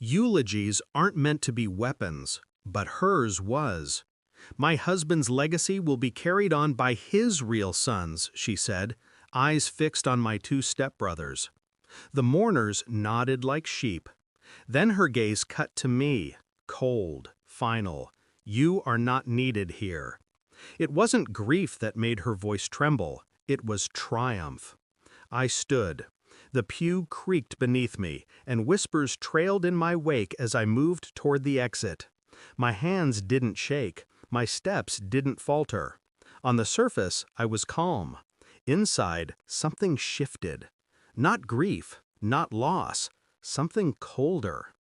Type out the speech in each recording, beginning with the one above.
Eulogies aren't meant to be weapons, but hers was. My husband's legacy will be carried on by his real sons, she said, eyes fixed on my two stepbrothers. The mourners nodded like sheep. Then her gaze cut to me, cold, final. You are not needed here. It wasn't grief that made her voice tremble, it was triumph. I stood. The pew creaked beneath me, and whispers trailed in my wake as I moved toward the exit. My hands didn't shake, my steps didn't falter. On the surface, I was calm. Inside, something shifted. Not grief, not loss, something colder.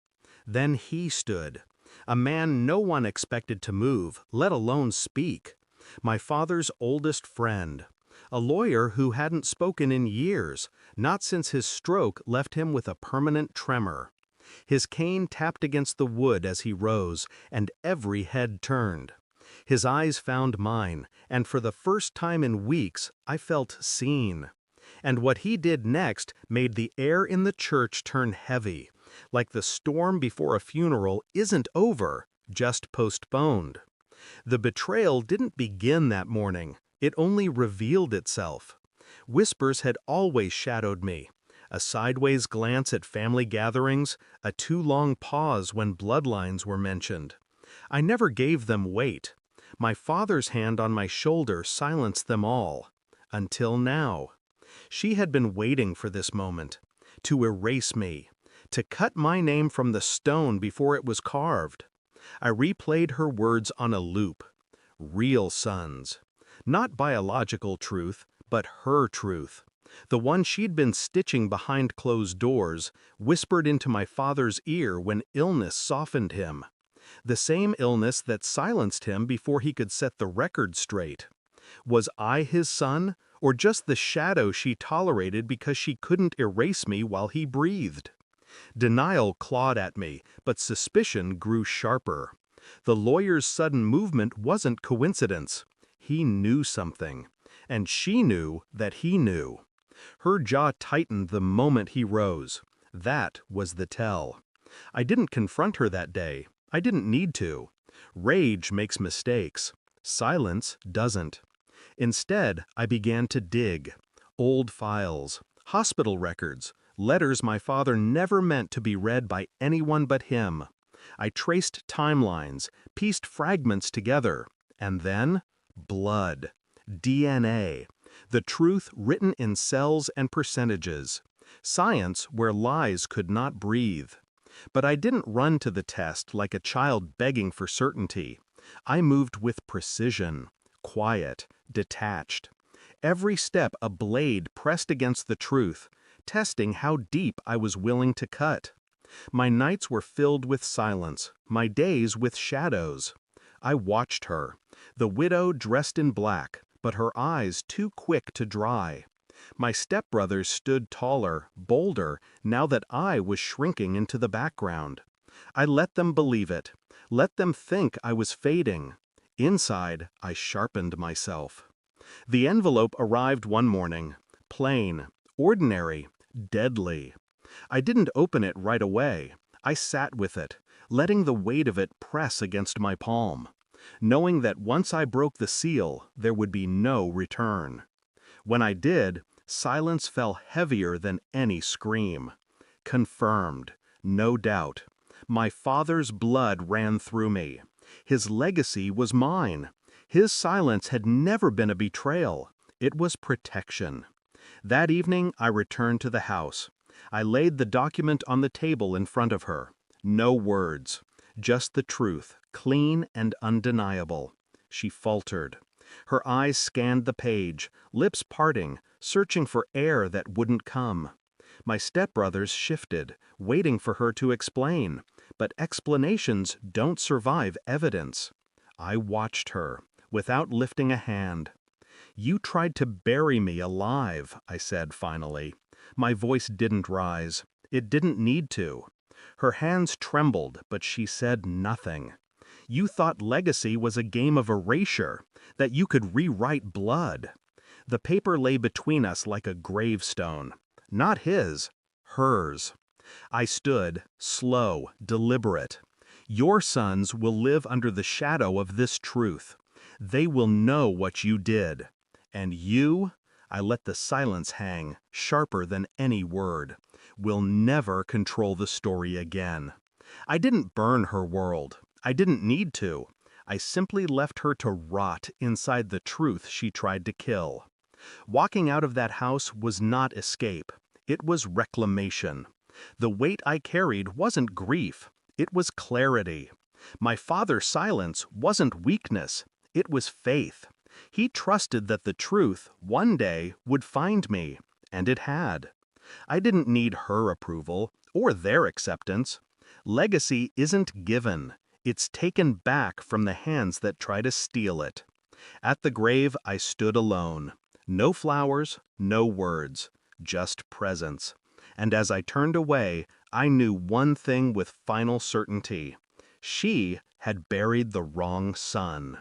Then he stood, a man no one expected to move, let alone speak. My father's oldest friend. A lawyer who hadn't spoken in years, not since his stroke left him with a permanent tremor. His cane tapped against the wood as he rose, and every head turned. His eyes found mine, and for the first time in weeks, I felt seen. And what he did next made the air in the church turn heavy, like the storm before a funeral isn't over, just postponed. The betrayal didn't begin that morning. It only revealed itself. Whispers had always shadowed me. A sideways glance at family gatherings, a too long pause when bloodlines were mentioned. I never gave them weight. My father's hand on my shoulder silenced them all. Until now. She had been waiting for this moment. To erase me. To cut my name from the stone before it was carved. I replayed her words on a loop. Real sons. Not biological truth, but her truth. The one she'd been stitching behind closed doors, whispered into my father's ear when illness softened him. The same illness that silenced him before he could set the record straight. Was I his son, or just the shadow she tolerated because she couldn't erase me while he breathed? Denial clawed at me, but suspicion grew sharper. The lawyer's sudden movement wasn't coincidence. He knew something, and she knew that he knew. Her jaw tightened the moment he rose. That was the tell. I didn't confront her that day. I didn't need to. Rage makes mistakes. Silence doesn't. Instead, I began to dig. Old files, hospital records, letters my father never meant to be read by anyone but him. I traced timelines, pieced fragments together, and then blood, DNA, the truth written in cells and percentages, science where lies could not breathe. But I didn't run to the test like a child begging for certainty. I moved with precision, quiet, detached. Every step a blade pressed against the truth, testing how deep I was willing to cut. My nights were filled with silence, my days with shadows. I watched her, the widow dressed in black, but her eyes too quick to dry. My stepbrothers stood taller, bolder, now that I was shrinking into the background. I let them believe it, let them think I was fading. Inside, I sharpened myself. The envelope arrived one morning, plain, ordinary, deadly. I didn't open it right away. I sat with it, letting the weight of it press against my palm, knowing that once I broke the seal, there would be no return. When I did, silence fell heavier than any scream. Confirmed, no doubt. My father's blood ran through me. His legacy was mine. His silence had never been a betrayal. It was protection. That evening, I returned to the house. I laid the document on the table in front of her. No words, just the truth, clean and undeniable. She faltered. Her eyes scanned the page, lips parting, searching for air that wouldn't come. My stepbrothers shifted, waiting for her to explain, but explanations don't survive evidence. I watched her, without lifting a hand. You tried to bury me alive, I said finally. My voice didn't rise. It didn't need to. Her hands trembled, but she said nothing. You thought legacy was a game of erasure, that you could rewrite blood. The paper lay between us like a gravestone. Not his, hers. I stood, slow, deliberate. Your sons will live under the shadow of this truth. They will know what you did. And you, I let the silence hang, sharper than any word, will never control the story again. I didn't burn her world. I didn't need to. I simply left her to rot inside the truth she tried to kill. Walking out of that house was not escape. It was reclamation. The weight I carried wasn't grief. It was clarity. My father's silence wasn't weakness. It was faith. He trusted that the truth, one day, would find me, and it had. I didn't need her approval or their acceptance. Legacy isn't given. It's taken back from the hands that try to steal it. At the grave, I stood alone. No flowers, no words, just presence. And as I turned away, I knew one thing with final certainty. She had buried the wrong son.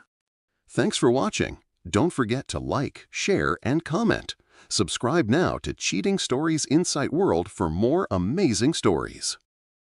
Thanks for watching. Don't forget to like, share, and comment. Subscribe now to Cheating Stories Insight World for more amazing stories.